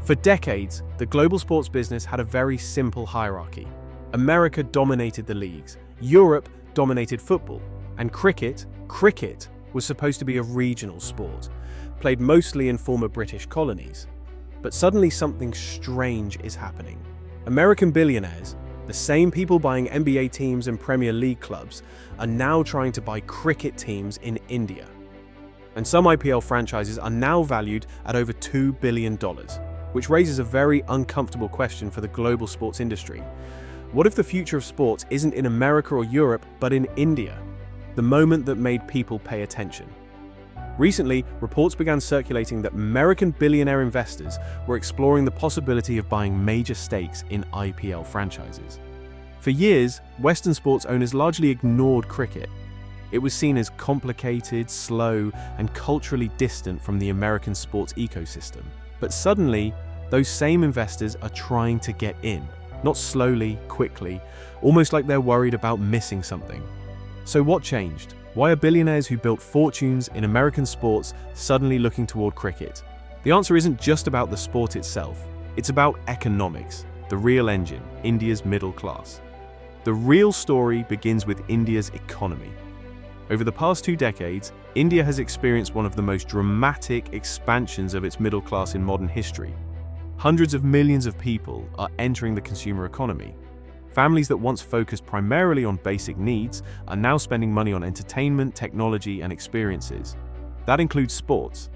For decades, the global sports business had a very simple hierarchy. America dominated the leagues, Europe dominated football, and cricket was supposed to be a regional sport, played mostly in former British colonies. But suddenly something strange is happening. American billionaires, the same people buying NBA teams and Premier League clubs, are now trying to buy cricket teams in India. And some IPL franchises are now valued at over $2 billion, which raises a very uncomfortable question for the global sports industry. What if the future of sports isn't in America or Europe, but in India? The moment that made people pay attention. Recently, reports began circulating that American billionaire investors were exploring the possibility of buying major stakes in IPL franchises. For years, Western sports owners largely ignored cricket. It was seen as complicated, slow, and culturally distant from the American sports ecosystem. But suddenly, those same investors are trying to get in. Not slowly, quickly, almost like they're worried about missing something. So what changed? Why are billionaires who built fortunes in American sports suddenly looking toward cricket? The answer isn't just about the sport itself. It's about economics, the real engine, India's middle class. The real story begins with India's economy. Over the past 2 decades, India has experienced one of the most dramatic expansions of its middle class in modern history. Hundreds of millions of people are entering the consumer economy. Families that once focused primarily on basic needs are now spending money on entertainment, technology, and experiences. That includes sports.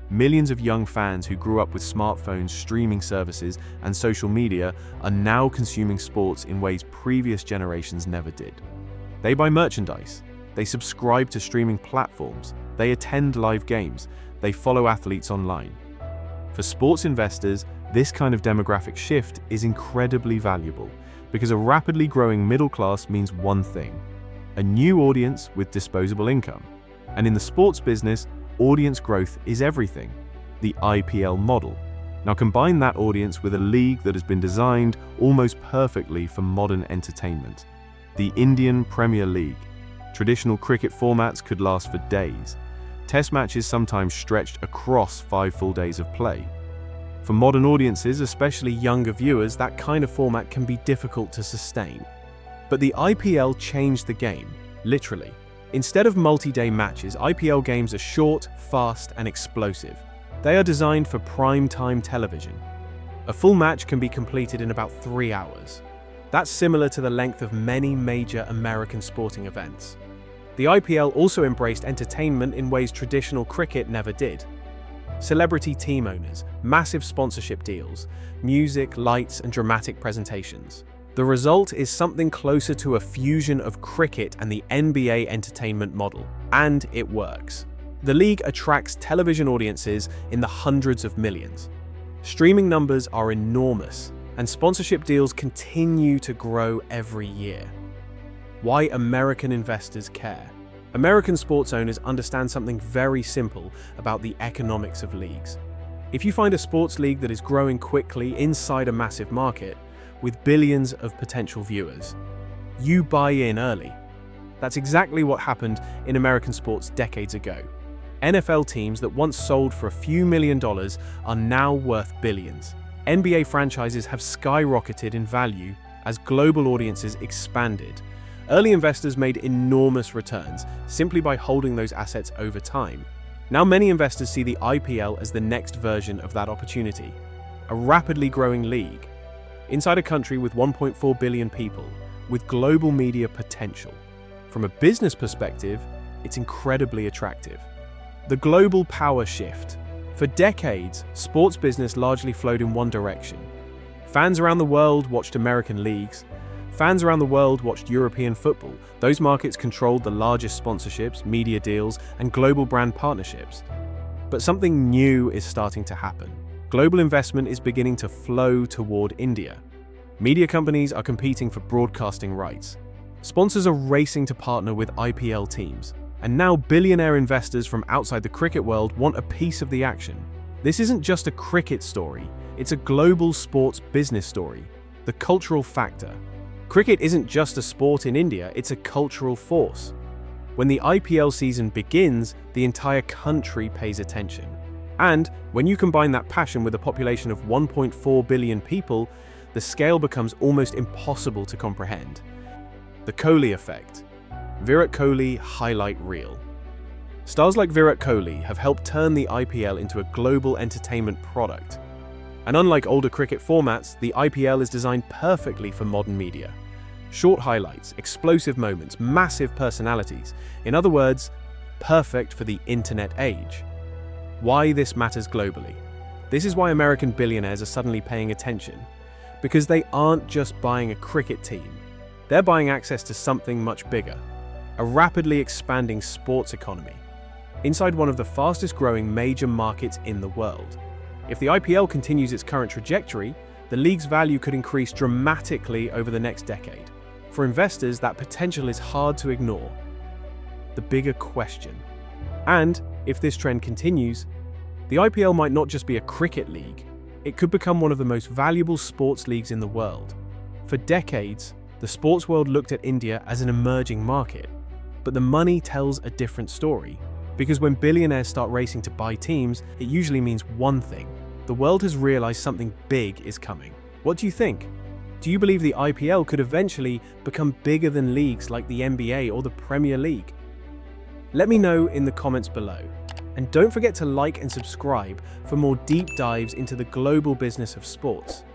Millions of young fans who grew up with smartphones, streaming services, and social media are now consuming sports in ways previous generations never did. They buy merchandise. They subscribe to streaming platforms. They attend live games. They follow athletes online. For sports investors, this kind of demographic shift is incredibly valuable, because a rapidly growing middle class means one thing: a new audience with disposable income. And in the sports business, audience growth is everything. The IPL model. Now combine that audience with a league that has been designed almost perfectly for modern entertainment. The Indian Premier League. Traditional cricket formats could last for days. Test matches sometimes stretched across 5 full days of play. For modern audiences, especially younger viewers, that kind of format can be difficult to sustain. But the IPL changed the game, literally. Instead of multi-day matches, IPL games are short, fast, and explosive. They are designed for prime-time television. A full match can be completed in about 3 hours. That's similar to the length of many major American sporting events. The IPL also embraced entertainment in ways traditional cricket never did. Celebrity team owners, massive sponsorship deals, music, lights, and dramatic presentations. The result is something closer to a fusion of cricket and the NBA entertainment model, and it works. The league attracts television audiences in the hundreds of millions. Streaming numbers are enormous, and sponsorship deals continue to grow every year. Why American investors care? American sports owners understand something very simple about the economics of leagues. If you find a sports league that is growing quickly inside a massive market, with billions of potential viewers, you buy in early. That's exactly what happened in American sports decades ago. NFL teams that once sold for a few $1,000,000 are now worth billions. NBA franchises have skyrocketed in value as global audiences expanded. Early investors made enormous returns simply by holding those assets over time. Now many investors see the IPL as the next version of that opportunity. A rapidly growing league. Inside a country with 1.4 billion people, with global media potential. From a business perspective, it's incredibly attractive. The global power shift. For decades, sports business largely flowed in one direction. Fans around the world watched American leagues. Fans around the world watched European football. Those markets controlled the largest sponsorships, media deals, and global brand partnerships. But something new is starting to happen. Global investment is beginning to flow toward India. Media companies are competing for broadcasting rights. Sponsors are racing to partner with IPL teams. And now billionaire investors from outside the cricket world want a piece of the action. This isn't just a cricket story, it's a global sports business story. The cultural factor. Cricket isn't just a sport in India, it's a cultural force. When the IPL season begins, the entire country pays attention. And when you combine that passion with a population of 1.4 billion people, the scale becomes almost impossible to comprehend. The Kohli effect. Virat Kohli highlight reel. Stars like Virat Kohli have helped turn the IPL into a global entertainment product. And unlike older cricket formats, the IPL is designed perfectly for modern media. Short highlights, explosive moments, massive personalities. In other words, perfect for the internet age. Why this matters globally. This is why American billionaires are suddenly paying attention. Because they aren't just buying a cricket team. They're buying access to something much bigger. A rapidly expanding sports economy. Inside one of the fastest growing major markets in the world. If the IPL continues its current trajectory, the league's value could increase dramatically over the next decade. For investors, that potential is hard to ignore. The bigger question. And if this trend continues, the IPL might not just be a cricket league, it could become one of the most valuable sports leagues in the world. For decades, the sports world looked at India as an emerging market. But the money tells a different story. Because when billionaires start racing to buy teams, it usually means one thing. The world has realized something big is coming. What do you think? Do you believe the IPL could eventually become bigger than leagues like the NBA or the Premier League? Let me know in the comments below. And don't forget to like and subscribe for more deep dives into the global business of sports.